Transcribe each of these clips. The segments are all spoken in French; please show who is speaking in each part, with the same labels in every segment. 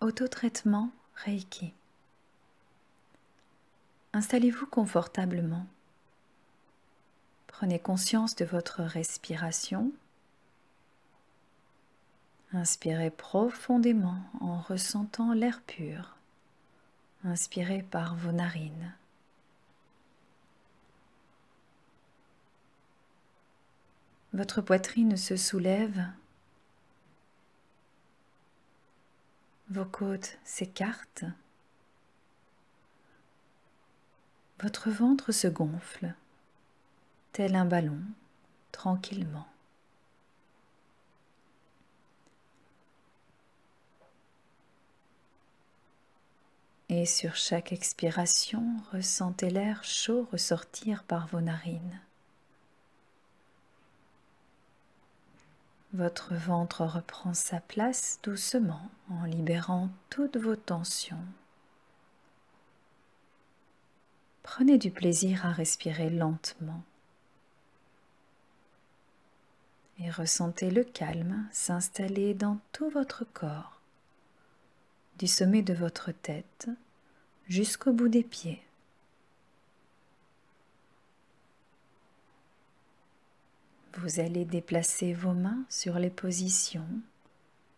Speaker 1: Autotraitement Reiki. Installez-vous confortablement. Prenez conscience de votre respiration. Inspirez profondément en ressentant l'air pur. Inspirez par vos narines. Votre poitrine se soulève. Vos côtes s'écartent. Votre ventre se gonfle, tel un ballon, tranquillement. Et sur chaque expiration, ressentez l'air chaud ressortir par vos narines. Votre ventre reprend sa place doucement en libérant toutes vos tensions. Prenez du plaisir à respirer lentement et ressentez le calme s'installer dans tout votre corps, du sommet de votre tête jusqu'au bout des pieds. Vous allez déplacer vos mains sur les positions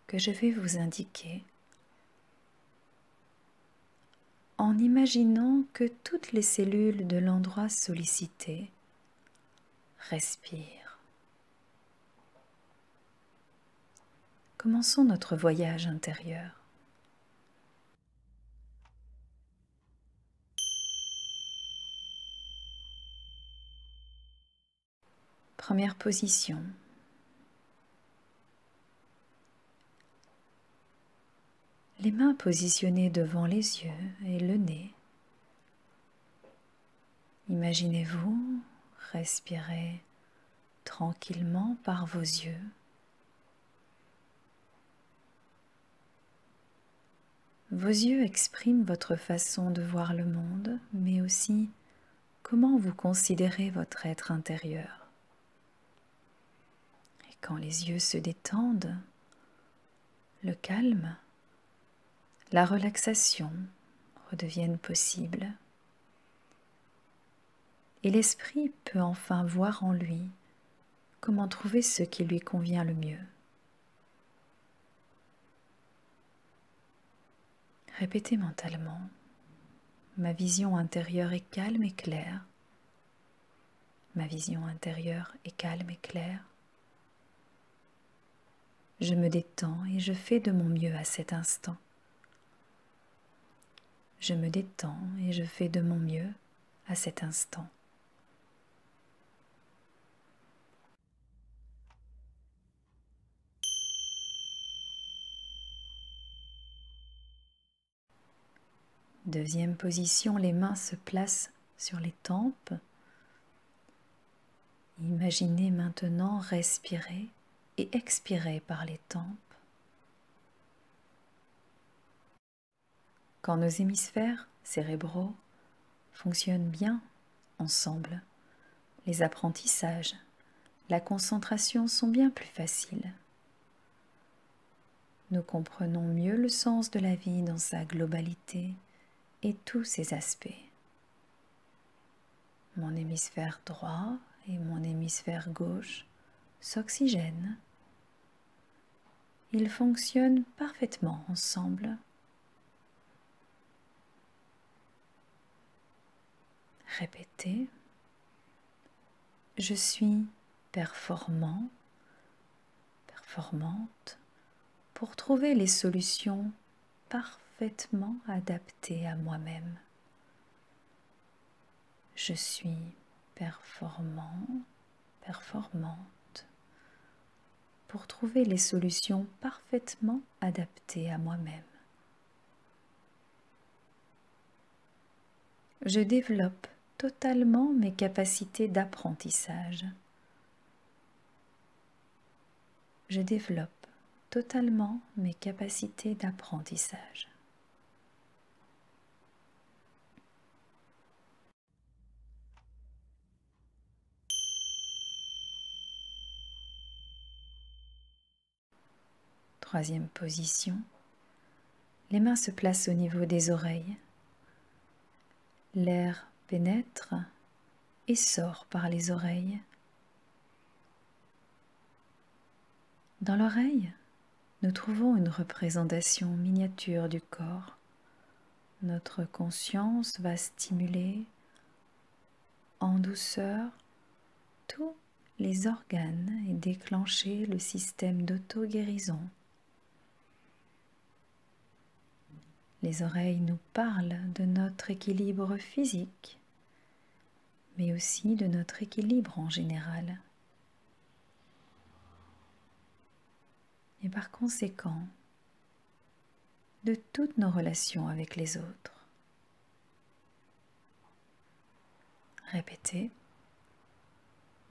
Speaker 1: que je vais vous indiquer en imaginant que toutes les cellules de l'endroit sollicité respirent. Commençons notre voyage intérieur. Première position. Les mains positionnées devant les yeux et le nez. Imaginez-vous respirer tranquillement par vos yeux. Vos yeux expriment votre façon de voir le monde, mais aussi comment vous considérez votre être intérieur. Et quand les yeux se détendent, le calme, la relaxation redeviennent possibles. Et l'esprit peut enfin voir en lui comment trouver ce qui lui convient le mieux. Répétez mentalement. Ma vision intérieure est calme et claire. Ma vision intérieure est calme et claire. Je me détends et je fais de mon mieux à cet instant. Je me détends et je fais de mon mieux à cet instant. Deuxième position, les mains se placent sur les tempes. Imaginez maintenant respirer et expirer par les tempes. Quand nos hémisphères cérébraux fonctionnent bien ensemble, les apprentissages, la concentration sont bien plus faciles. Nous comprenons mieux le sens de la vie dans sa globalité et tous ses aspects. Mon hémisphère droit et mon hémisphère gauche s'oxygènent. Ils fonctionnent parfaitement ensemble. Répétez. Je suis performant, performante pour trouver les solutions parfaitement adaptées à moi-même. Je suis performant, performante pour trouver les solutions parfaitement adaptées à moi-même. Je développe totalement mes capacités d'apprentissage. Je développe totalement mes capacités d'apprentissage. Troisième position, Les mains se placent au niveau des oreilles. L'air pénètre et sort par les oreilles. Dans l'oreille, nous trouvons une représentation miniature du corps. Notre conscience va stimuler en douceur tous les organes et déclencher le système d'auto-guérison. Les oreilles nous parlent de notre équilibre physique, mais aussi de notre équilibre en général. Et par conséquent, de toutes nos relations avec les autres. Répétez.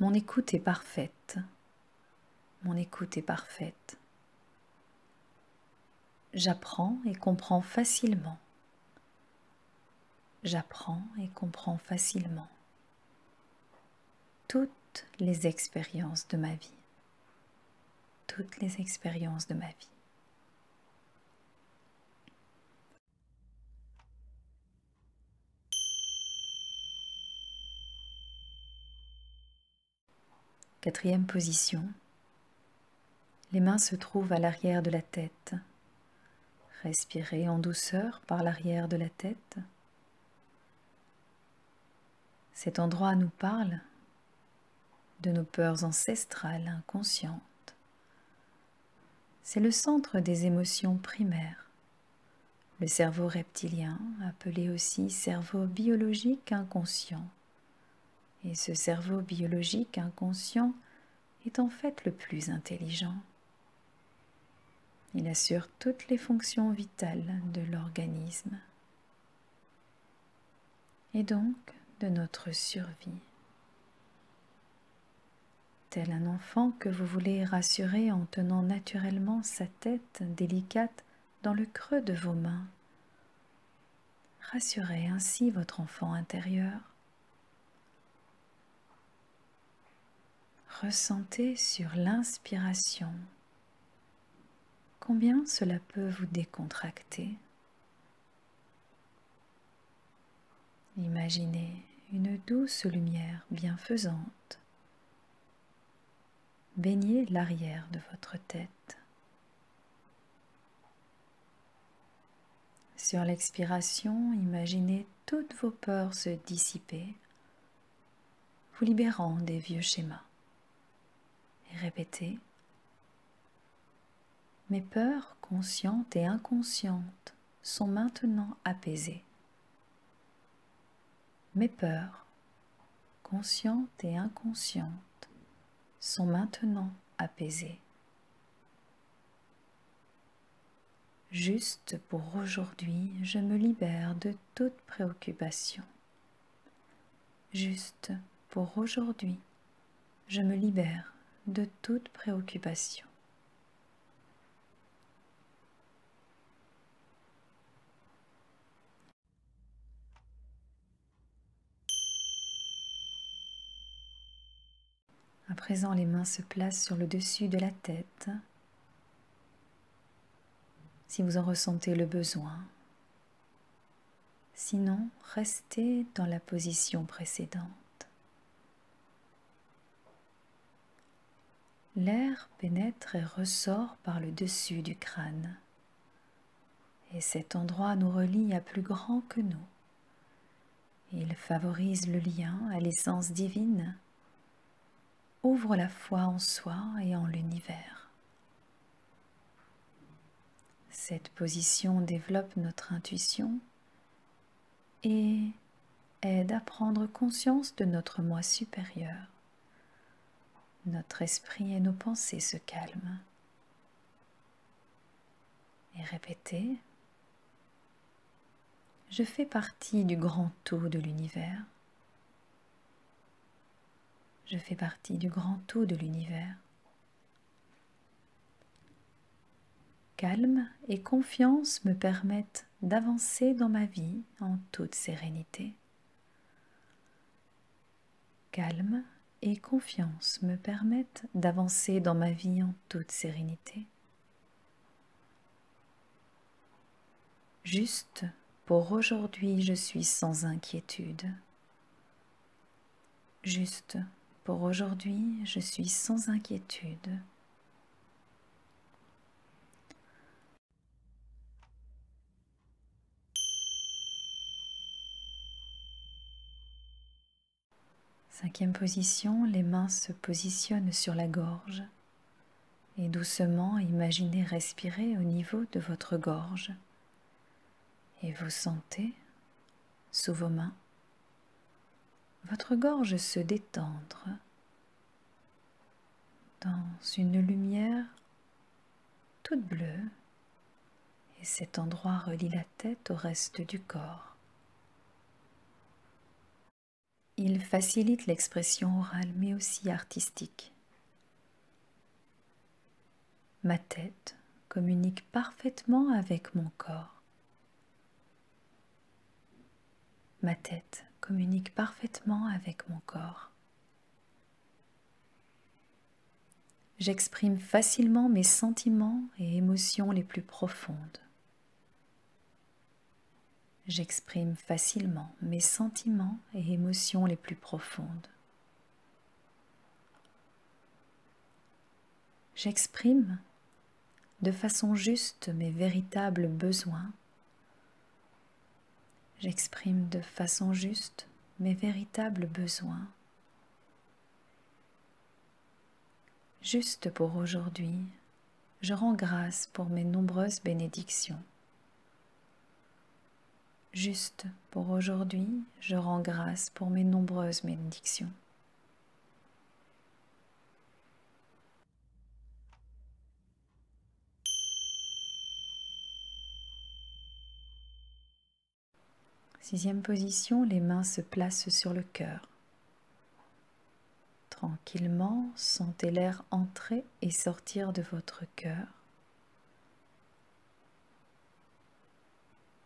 Speaker 1: Mon écoute est parfaite. Mon écoute est parfaite. J'apprends et comprends facilement. J'apprends et comprends facilement toutes les expériences de ma vie. Toutes les expériences de ma vie. Quatrième position. Les mains se trouvent à l'arrière de la tête. Respirez en douceur par l'arrière de la tête. Cet endroit nous parle de nos peurs ancestrales inconscientes. C'est le centre des émotions primaires. Le cerveau reptilien, appelé aussi cerveau biologique inconscient. Et ce cerveau biologique inconscient est en fait le plus intelligent. Il assure toutes les fonctions vitales de l'organisme et donc de notre survie. Tel un enfant que vous voulez rassurer en tenant naturellement sa tête délicate dans le creux de vos mains. Rassurez ainsi votre enfant intérieur. Ressentez sur l'inspiration combien cela peut vous décontracter. Imaginez une douce lumière bienfaisante baigner l'arrière de votre tête. Sur l'expiration, imaginez toutes vos peurs se dissiper, vous libérant des vieux schémas. Et répétez. Mes peurs conscientes et inconscientes sont maintenant apaisées. Mes peurs conscientes et inconscientes sont maintenant apaisées. Juste pour aujourd'hui, je me libère de toute préoccupation. Juste pour aujourd'hui, je me libère de toute préoccupation. À présent, les mains se placent sur le dessus de la tête, si vous en ressentez le besoin. Sinon, restez dans la position précédente. L'air pénètre et ressort par le dessus du crâne. Et cet endroit nous relie à plus grand que nous. Il favorise le lien à l'essence divine, ouvre la foi en soi et en l'univers. Cette position développe notre intuition et aide à prendre conscience de notre moi supérieur. Notre esprit et nos pensées se calment. Et répétez. Je fais partie du grand tout de l'univers. Je fais partie du grand tout de l'univers. Calme et confiance me permettent d'avancer dans ma vie en toute sérénité. Calme et confiance me permettent d'avancer dans ma vie en toute sérénité. Juste pour aujourd'hui, je suis sans inquiétude. Juste pour aujourd'hui, je suis sans inquiétude. Cinquième position, les mains se positionnent sur la gorge et doucement imaginez respirer au niveau de votre gorge. Et vous sentez, sous vos mains, votre gorge se détendre dans une lumière toute bleue et cet endroit relie la tête au reste du corps. Il facilite l'expression orale mais aussi artistique. Ma tête communique parfaitement avec mon corps. Ma tête communique parfaitement avec mon corps. J'exprime facilement mes sentiments et émotions les plus profondes. J'exprime facilement mes sentiments et émotions les plus profondes. J'exprime de façon juste mes véritables besoins. J'exprime de façon juste mes véritables besoins. Juste pour aujourd'hui, je rends grâce pour mes nombreuses bénédictions. Juste pour aujourd'hui, je rends grâce pour mes nombreuses bénédictions. Sixième position, les mains se placent sur le cœur. Tranquillement, sentez l'air entrer et sortir de votre cœur.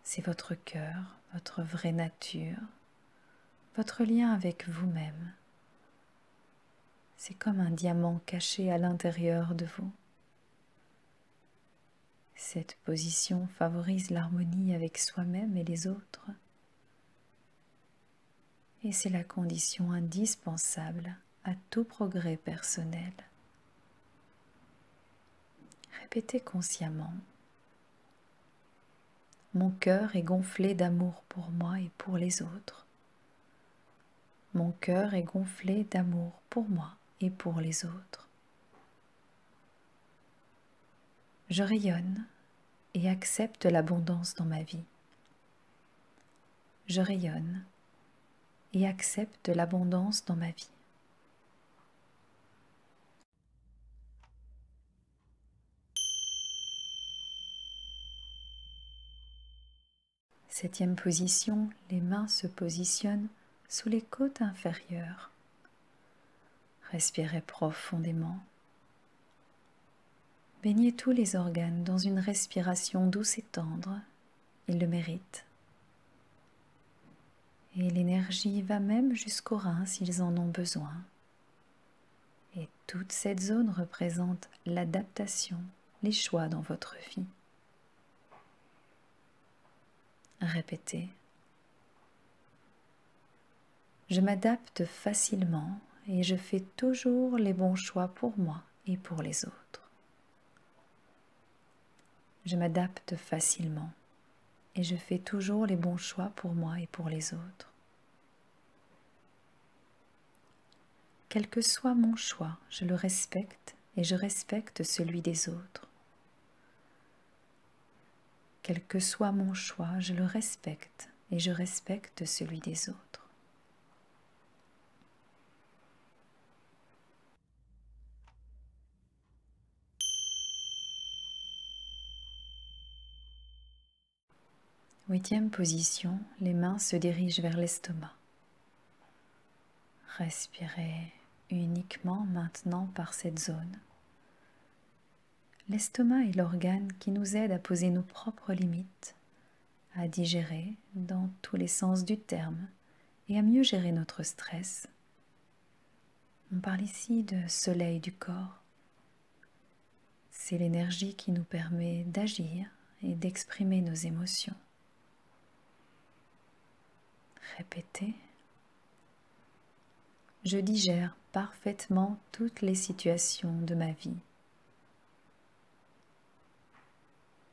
Speaker 1: C'est votre cœur, votre vraie nature, votre lien avec vous-même. C'est comme un diamant caché à l'intérieur de vous. Cette position favorise l'harmonie avec soi-même et les autres. Et c'est la condition indispensable à tout progrès personnel. Répétez consciemment. Mon cœur est gonflé d'amour pour moi et pour les autres. Mon cœur est gonflé d'amour pour moi et pour les autres. Je rayonne et accepte l'abondance dans ma vie. Je rayonne et accepte l'abondance dans ma vie. Septième position, les mains se positionnent sous les côtes inférieures. Respirez profondément. Baignez tous les organes dans une respiration douce et tendre. Ils le méritent. Et l'énergie va même jusqu'aux reins s'ils en ont besoin. Et toute cette zone représente l'adaptation, les choix dans votre vie. Répétez. Je m'adapte facilement et je fais toujours les bons choix pour moi et pour les autres. Je m'adapte facilement et je fais toujours les bons choix pour moi et pour les autres. Quel que soit mon choix, je le respecte et je respecte celui des autres. Quel que soit mon choix, je le respecte et je respecte celui des autres. Huitième position, les mains se dirigent vers l'estomac. Respirez uniquement maintenant par cette zone. L'estomac est l'organe qui nous aide à poser nos propres limites, à digérer dans tous les sens du terme et à mieux gérer notre stress. On parle ici de soleil du corps. C'est l'énergie qui nous permet d'agir et d'exprimer nos émotions. Répétez. Je digère parfaitement toutes les situations de ma vie.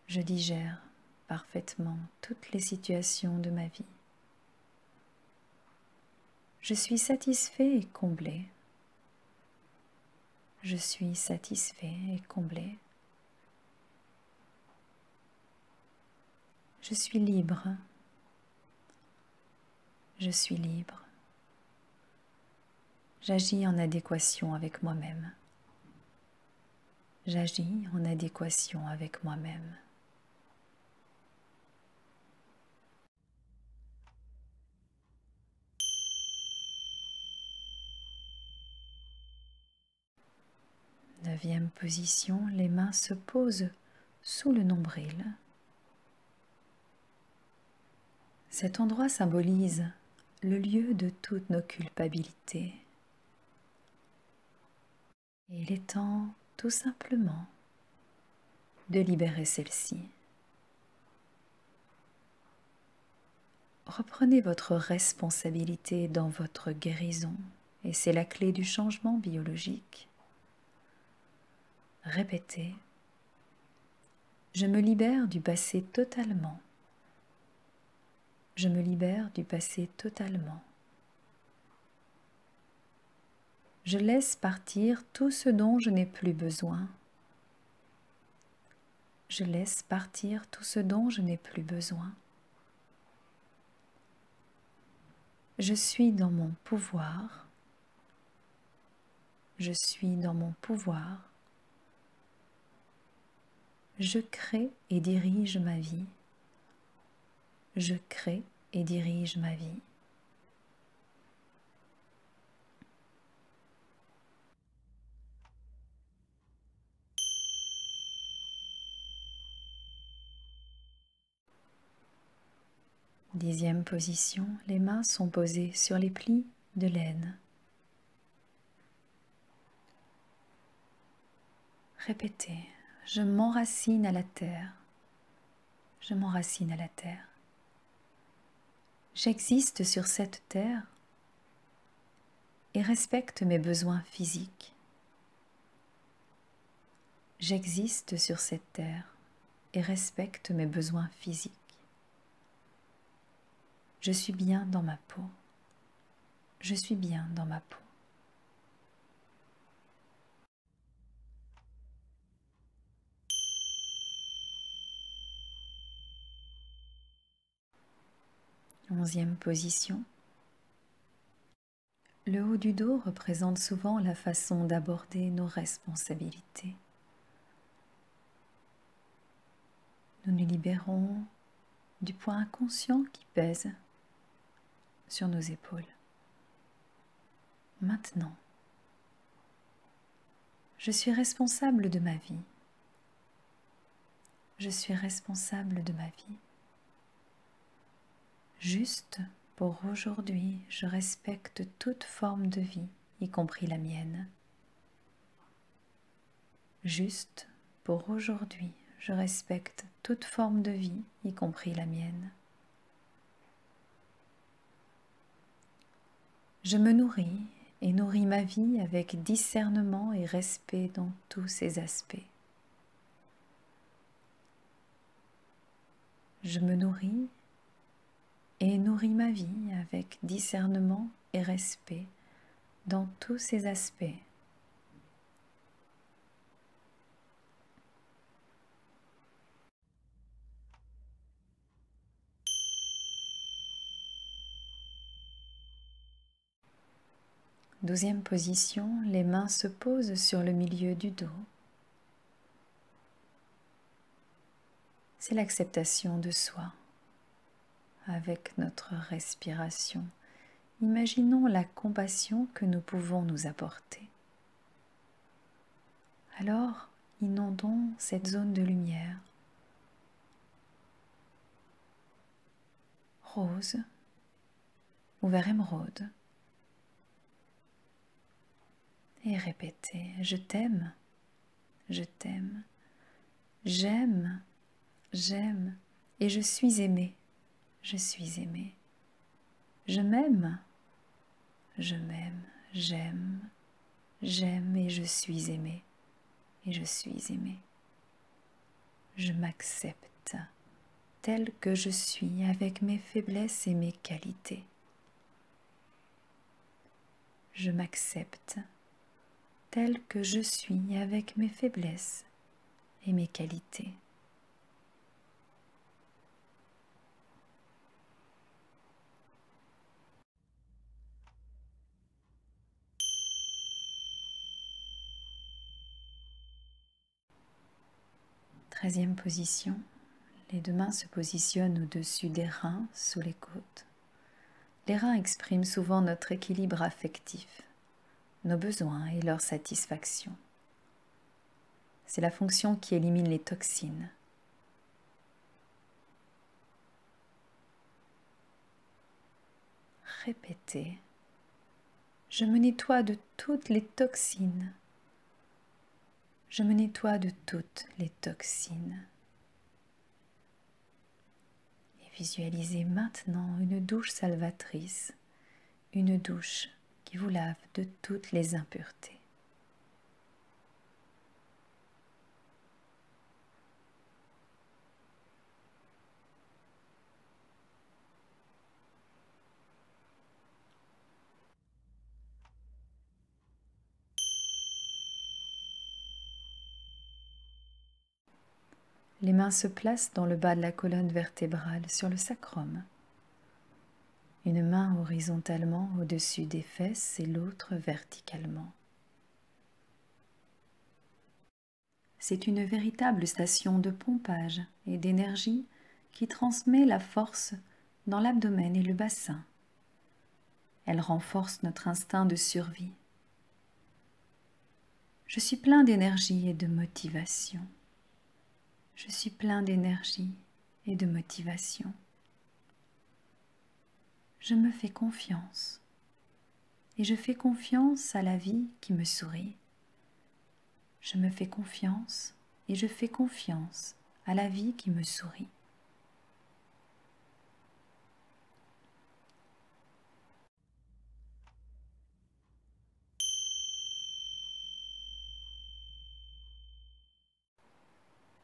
Speaker 1: Je digère parfaitement toutes les situations de ma vie. Je suis satisfait et comblé. Je suis satisfait et comblé. Je suis libre. Je suis libre. J'agis en adéquation avec moi-même. J'agis en adéquation avec moi-même. Neuvième position, les mains se posent sous le nombril. Cet endroit symbolise le lieu de toutes nos culpabilités. Et il est temps, tout simplement, de libérer celle-ci. Reprenez votre responsabilité dans votre guérison et c'est la clé du changement biologique. Répétez. Je me libère du passé totalement. Je me libère du passé totalement. Je laisse partir tout ce dont je n'ai plus besoin. Je laisse partir tout ce dont je n'ai plus besoin. Je suis dans mon pouvoir. Je suis dans mon pouvoir. Je crée et dirige ma vie. Je crée et dirige ma vie. Dixième position, les mains sont posées sur les plis de laine. Répétez, je m'enracine à la terre. Je m'enracine à la terre. J'existe sur cette terre et respecte mes besoins physiques. J'existe sur cette terre et respecte mes besoins physiques. Je suis bien dans ma peau. Je suis bien dans ma peau. Onzième position. Le haut du dos représente souvent la façon d'aborder nos responsabilités. Nous nous libérons du poids inconscient qui pèse sur nos épaules. Maintenant, je suis responsable de ma vie. Je suis responsable de ma vie. Juste pour aujourd'hui, je respecte toute forme de vie, y compris la mienne. Juste pour aujourd'hui, je respecte toute forme de vie, y compris la mienne. Je me nourris et nourris ma vie avec discernement et respect dans tous ses aspects. Je me nourris et nourris ma vie avec discernement et respect dans tous ses aspects. Douzième position, les mains se posent sur le milieu du dos. C'est l'acceptation de soi. Avec notre respiration, imaginons la compassion que nous pouvons nous apporter. Alors, inondons cette zone de lumière rose ou vert émeraude et répétez « Je t'aime, je t'aime, j'aime, j'aime et je suis aimé, je suis aimé. » Je m'aime, je m'aime, j'aime, j'aime et je suis aimé, et je suis aimé. Je m'accepte tel que je suis avec mes faiblesses et mes qualités. Je m'accepte tel que je suis avec mes faiblesses et mes qualités. Treizième position. Les deux mains se positionnent au-dessus des reins, sous les côtes. Les reins expriment souvent notre équilibre affectif, nos besoins et leur satisfaction. C'est la fonction qui élimine les toxines. Répétez. Je me nettoie de toutes les toxines. Je me nettoie de toutes les toxines. Et visualisez maintenant une douche salvatrice, une douche qui vous lave de toutes les impuretés. Les mains se placent dans le bas de la colonne vertébrale sur le sacrum. Une main horizontalement au-dessus des fesses et l'autre verticalement. C'est une véritable station de pompage et d'énergie qui transmet la force dans l'abdomen et le bassin. Elle renforce notre instinct de survie. Je suis plein d'énergie et de motivation. Je suis plein d'énergie et de motivation. Je me fais confiance et je fais confiance à la vie qui me sourit. Je me fais confiance et je fais confiance à la vie qui me sourit.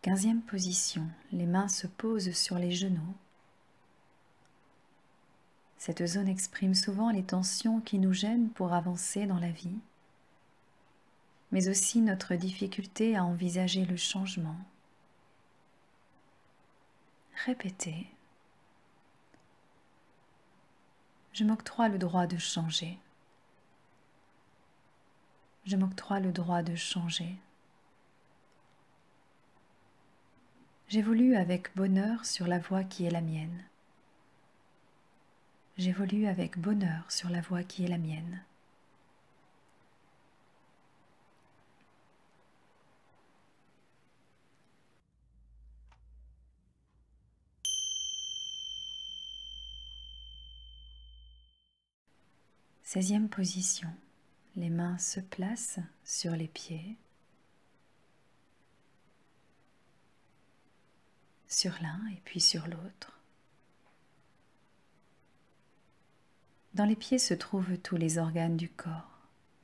Speaker 1: Quinzième position, les mains se posent sur les genoux. Cette zone exprime souvent les tensions qui nous gênent pour avancer dans la vie, mais aussi notre difficulté à envisager le changement. Répétez. Je m'octroie le droit de changer. Je m'octroie le droit de changer. J'évolue avec bonheur sur la voie qui est la mienne. J'évolue avec bonheur sur la voie qui est la mienne. Seizième position. Les mains se placent sur les pieds, sur l'un et puis sur l'autre. Dans les pieds se trouvent tous les organes du corps.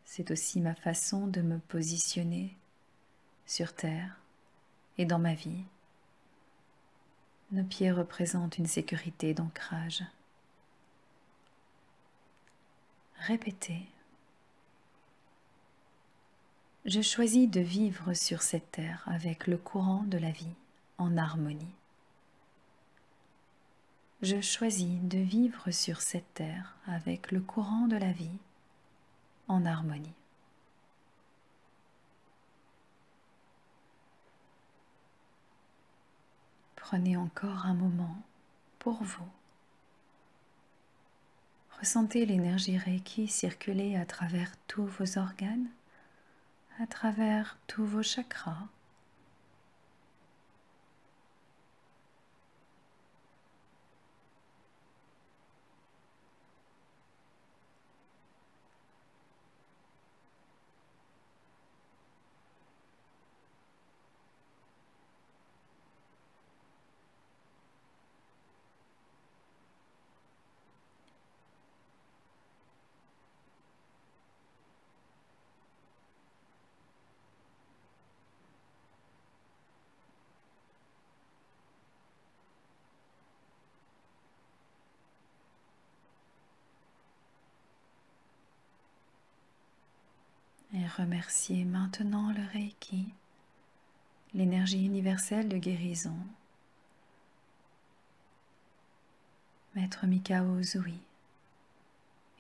Speaker 1: C'est aussi ma façon de me positionner sur terre et dans ma vie. Nos pieds représentent une sécurité d'ancrage. Répétez. Je choisis de vivre sur cette terre avec le courant de la vie en harmonie. Je choisis de vivre sur cette terre avec le courant de la vie en harmonie. Prenez encore un moment pour vous. Ressentez l'énergie Reiki circuler à travers tous vos organes, à travers tous vos chakras. remercier maintenant le Reiki, l'énergie universelle de guérison, Maître Mikao Usui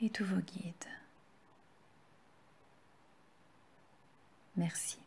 Speaker 1: et tous vos guides. Merci.